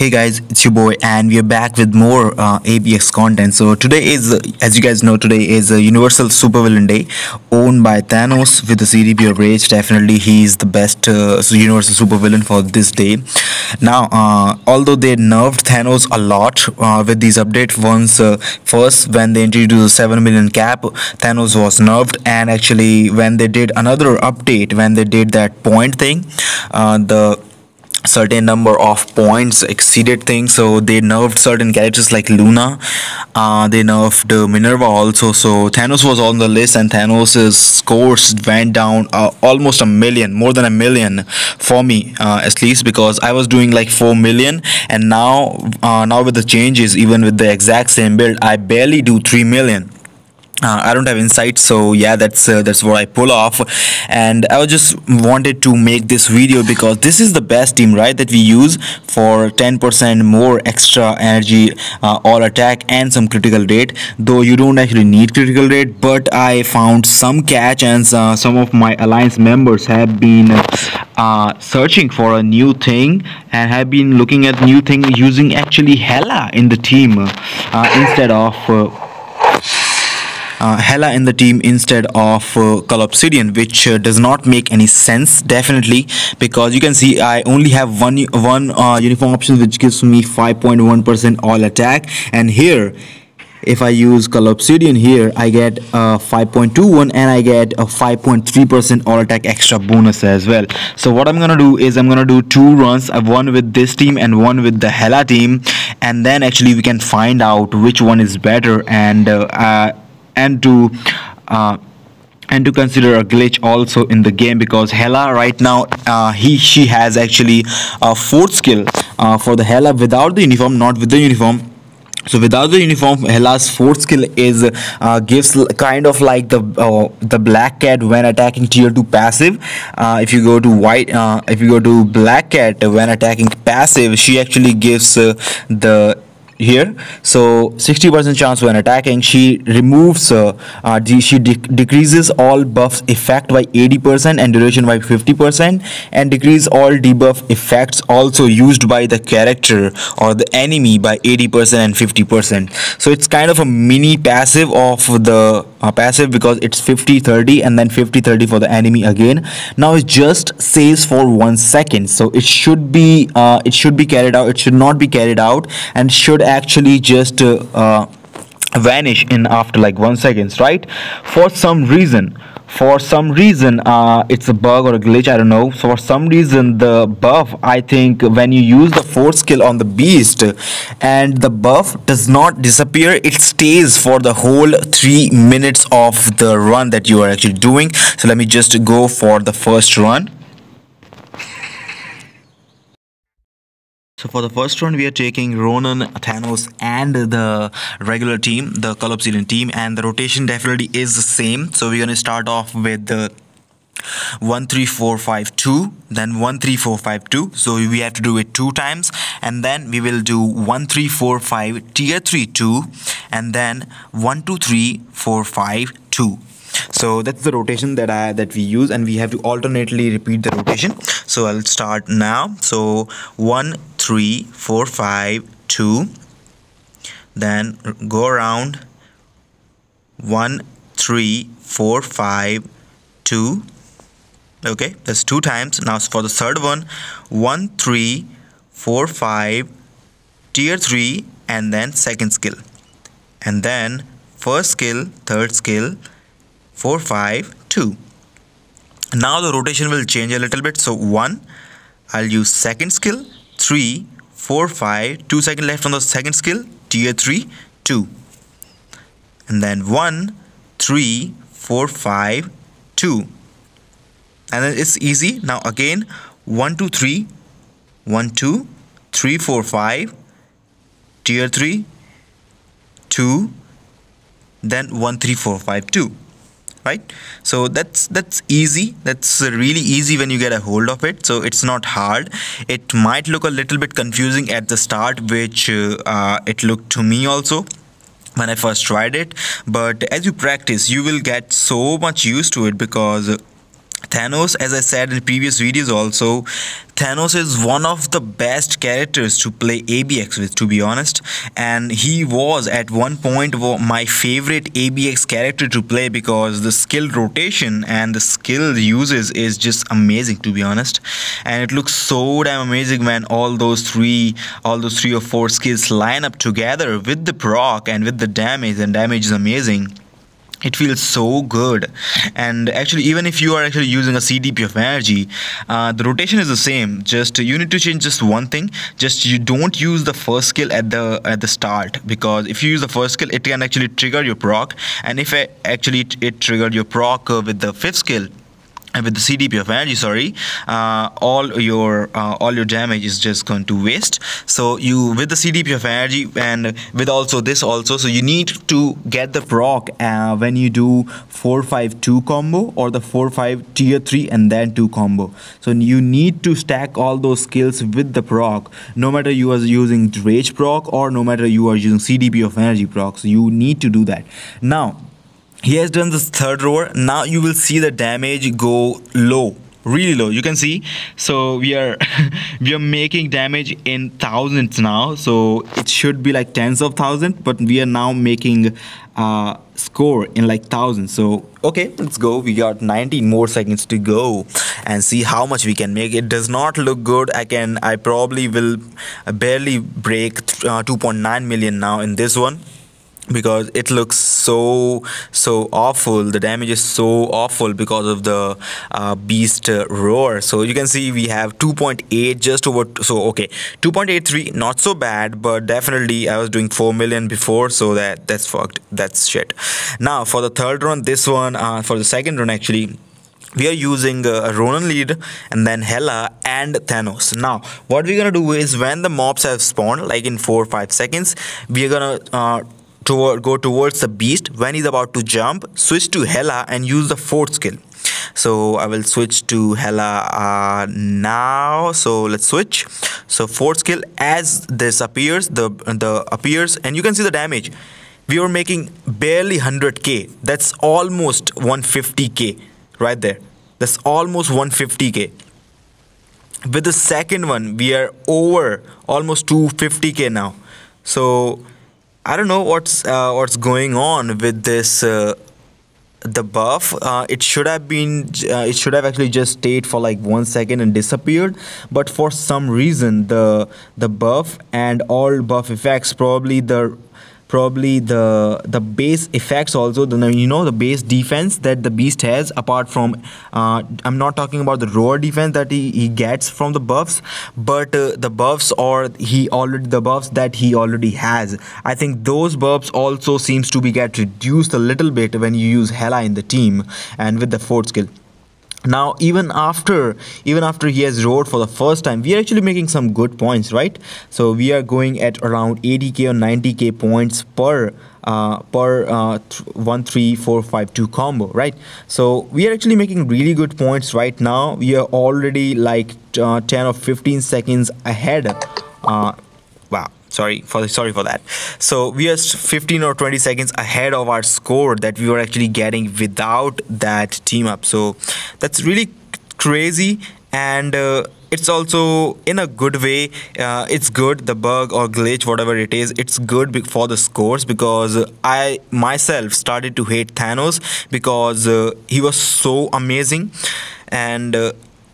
Hey guys, it's your boy, and we are back with more ABX content. So today is, as you guys know, today is a Universal Supervillain Day, owned by Thanos with the CDP of Rage. Definitely, he is the best Universal Supervillain for this day. Now, although they nerfed Thanos a lot with these updates, first when they introduced the 7 million cap, Thanos was nerfed, and actually when they did another update, when they did that point thing, the certain number of points exceeded things, so they nerfed certain characters like Luna. They nerfed Minerva also, so Thanos was on the list, and Thanos's scores went down almost a million, more than a million for me, at least, because I was doing like 4 million, and now with the changes, even with the exact same build, I barely do 3 million. I don't have insight, so yeah, that's what I pull off. And I was just wanted to make this video because this is the best team, right, that we use for 10% more extra energy, all attack and some critical rate. Though you don't actually need critical rate, but I found some catch, and some of my alliance members have been searching for a new thing and have been looking at new thing using actually Hela in the team instead of Hela in the team instead of Cull Obsidian, which does not make any sense, definitely, because you can see I only have one uniform option, which gives me 5.1% all attack, and here if I use Cull Obsidian, here I get 5.21 and I get a 5.3% all attack extra bonus as well. So what I'm gonna do is I'm gonna do two runs, one with this team and one with the Hela team, and then actually we can find out which one is better, and to consider a glitch also in the game, because Hela right now she has actually a fourth skill for the Hela without the uniform, not with the uniform. So without the uniform, Hela's fourth skill is gives kind of like the Black Cat when attacking tier 2 passive. If you go to Black Cat when attacking passive, she actually gives the here, so 60% chance when attacking. She removes decreases all buffs effect by 80% and duration by 50%, and decrease all debuff effects also used by the character or the enemy by 80% and 50%. So it's kind of a mini passive of the passive, because it's 50-30 and then 50-30 for the enemy again. Now it just says for 1 second, so it should be carried out. It should not be carried out, and should actually just vanish in after like 1 second, right? For some reason it's a bug or a glitch, I don't know. So for some reason the buff, I think when you use the fourth skill on the beast and the buff does not disappear, it stays for the whole 3 minutes of the run that you are actually doing. So let me just go for the first run. So for the first round, we are taking Ronan, Thanos, and the regular team, the Cull Obsidian team, and the rotation definitely is the same. So we're gonna start off with the 1 3 4 5 2, then 1 3 4 5 2. So we have to do it 2 times, and then we will do 1 3 4 5 tier 3 2, and then 1 2 3 4 5 2. So that's the rotation that we use, and we have to alternately repeat the rotation. So I'll start now. So 1 3 4 5 2, then go around 1 3 4 5 2. Okay, that's 2 times. Now for the third one, 1 3 4 5 tier 3, and then second skill, and then first skill, third skill, 4 5 2. Now the rotation will change a little bit. So 1, I'll use second skill, 3 4 5, 2 seconds left on the second skill, tier 3 2, and then 1 3 4 5 2, and then it's easy. Now again 1 2 3 1 2 3 4 5 tier 3 2, then 1 3 4 5 2. Right, so that's easy. That's really easy when you get a hold of it. So it's not hard. It might look a little bit confusing at the start, which it looked to me also when I first tried it, but as you practice you will get so much used to it, because Thanos, as I said in previous videos also, Thanos is one of the best characters to play ABX with, to be honest. And he was at one point my favorite ABX character to play because the skill rotation and the skill uses is just amazing, to be honest. And it looks so damn amazing when all those three or four skills line up together with the proc and with the damage, and damage is amazing. It feels so good. And actually, even if you are actually using a CDP of energy, the rotation is the same. Just you need to change just one thing. Just you don't use the first skill at the start, because if you use the first skill, it can actually trigger your proc. And if it triggered your proc with the fifth skill, with the CDP of energy, sorry, all your damage is just going to waste. So you, with the CDP of energy and with also this also, so you need to get the proc when you do 4-5-2 combo or the 4-5 tier 3 and then 2 combo. So you need to stack all those skills with the proc, no matter you are using rage proc or no matter you are using CDP of energy proc. So you need to do that. Now he has done this third roar. Now you will see the damage go low, really low. You can see, so we are we are making damage in thousands now, so it should be like tens of thousands, but we are now making score in like thousands. So okay, let's go. We got 19 more seconds to go and see how much we can make. It does not look good. I probably will barely break 2.9 million now in this one, because it looks so awful. The damage is so awful because of the beast roar. So you can see we have 2.8 just over. So okay, 2.83, not so bad, but definitely I was doing 4 million before, so that's fucked. That's shit. Now for the third run, this one for the second run actually, we are using a Ronan lead and then Hela and Thanos. Now what we're gonna do is, when the mobs have spawned like in 4 or 5 seconds, we are gonna go towards the beast. When he's about to jump, switch to Hela and use the fourth skill. So I will switch to Hela now. So let's switch. So fourth skill, as this appears, the appears, and you can see the damage. We were making barely 100k. That's almost 150k right there. That's almost 150k. With the second one, we are over almost 250k now. So I don't know what's going on with this the buff. It should have actually just stayed for like 1 second and disappeared, but for some reason the buff and all buff effects, probably the base effects also, the base defense that the beast has, apart from I'm not talking about the roar defense that he gets from the buffs, but the buffs that he already has. I think those buffs also seems to be get reduced a little bit when you use Hela in the team and with the fourth skill. Now even after he has roared for the first time, we are actually making some good points, right? So we are going at around 80k or 90k points per 1 3 4 5 2 combo, right? So we are actually making really good points right now. We are already like 10 or 15 seconds ahead. Wow, sorry for that. So we are 15 or 20 seconds ahead of our score that we were actually getting without that team up. So that's really crazy, and it's also in a good way. It's good, the bug or glitch, whatever it is, it's good for the scores, because I myself started to hate Thanos because he was so amazing. And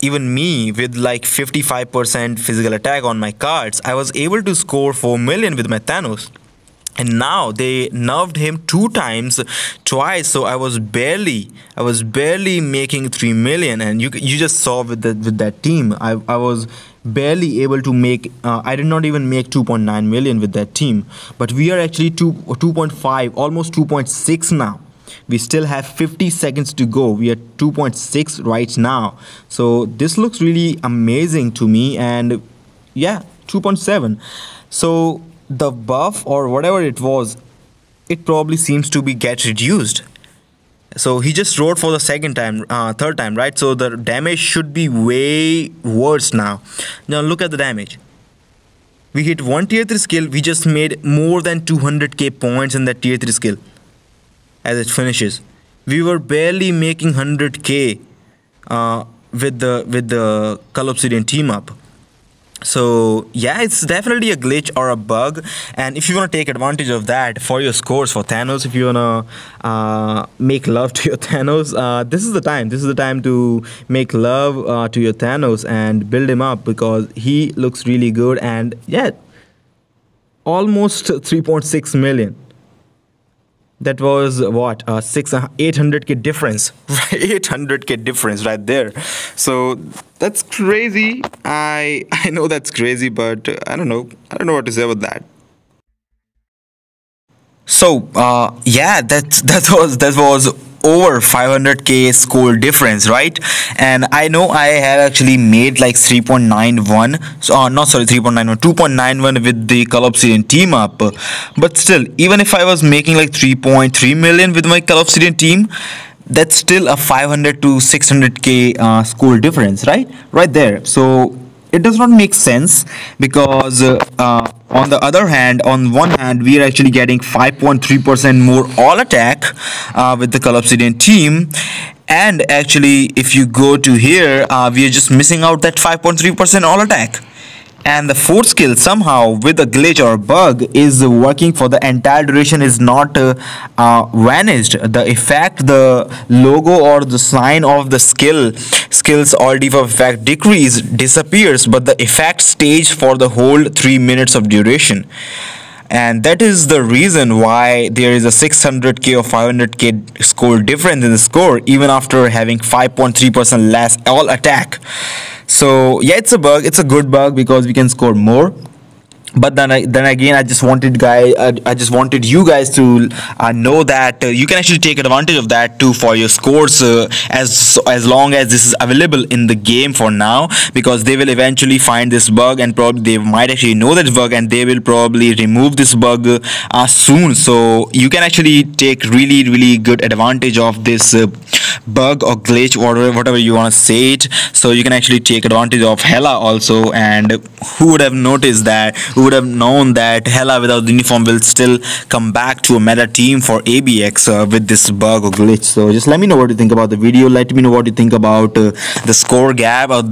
even me, with like 55% physical attack on my cards, I was able to score 4 million with my Thanos. And now they nerfed him twice, so I was barely making 3 million. And you just saw with that team, I was barely able to make I did not even make 2.9 million with that team. But we are actually 2.5, almost 2.6 now. We still have 50 seconds to go. We are 2.6 right now. So this looks really amazing to me. And yeah, 2.7. So the buff or whatever it was, it probably seems to be get reduced. So he just roared for the third time, right? So the damage should be way worse now. Now look at the damage. We hit one tier 3 skill. We just made more than 200k points in that tier 3 skill. As it finishes, we were barely making 100k. with the Cull Obsidian team up. So yeah, it's definitely a glitch or a bug, and if you want to take advantage of that for your scores for Thanos, if you want to make love to your Thanos, this is the time. This is the time to make love to your Thanos and build him up, because he looks really good. And yeah, almost 3.6 million. That was what, 800k difference, right? 800k difference right there. So that's crazy. I know that's crazy, but I don't know what to say about that. So yeah, that was over 500k score difference, right? And I know I had actually made like 3.91, so not sorry, 3.91, 2.91 with the Call Obsidian team up. But still, even if I was making like 3.3 million with my Call Obsidian team, that's still a 500 to 600k score difference, right there. So it does not make sense, because on the other hand, on one hand, we are actually getting 5.3% more all attack with the Call Obsidian team. And actually, if you go to here, we are just missing out that 5.3% all attack. And the fourth skill somehow with a glitch or a bug is working for the entire duration, is not vanished. The effect, the logo or the sign of the skills or debuff effect decrease disappears, but the effect stays for the whole 3 minutes of duration. And that is the reason why there is a 600k or 500k score difference in the score, even after having 5.3% less all attack. So yeah, it's a bug. It's a good bug because we can score more. But then again, I just wanted you guys to know that you can actually take advantage of that too for your scores, as long as this is available in the game for now, because they will eventually find this bug, and probably they might actually know that bug, and they will probably remove this bug soon. So you can actually take really good advantage of this bug or glitch, or whatever you want to say it. So you can actually take advantage of Hela also. And who would have noticed that, who would have known that Hela without the uniform will still come back to a meta team for ABX with this bug or glitch. So just let me know what you think about the video. Let me know what you think about the score gap, or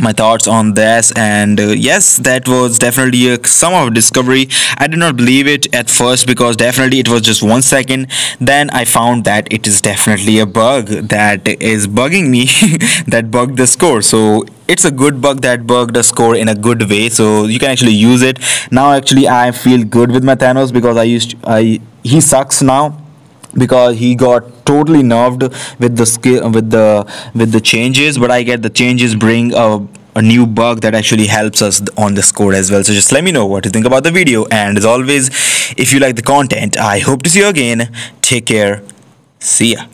my thoughts on this. And yes, that was definitely a some of a discovery. I did not believe it at first, because definitely it was just 1 second. Then I found that it is definitely a bug that is bugging me that bugged the score. So it's a good bug that bugged the score in a good way, so you can actually use it. Now actually I feel good with my Thanos, because I he sucks now, because he got totally nerfed with the skill, with the changes. But I get the changes bring a new bug that actually helps us on the score as well. So just let me know what you think about the video, and as always, if you like the content, I hope to see you again. Take care, see ya.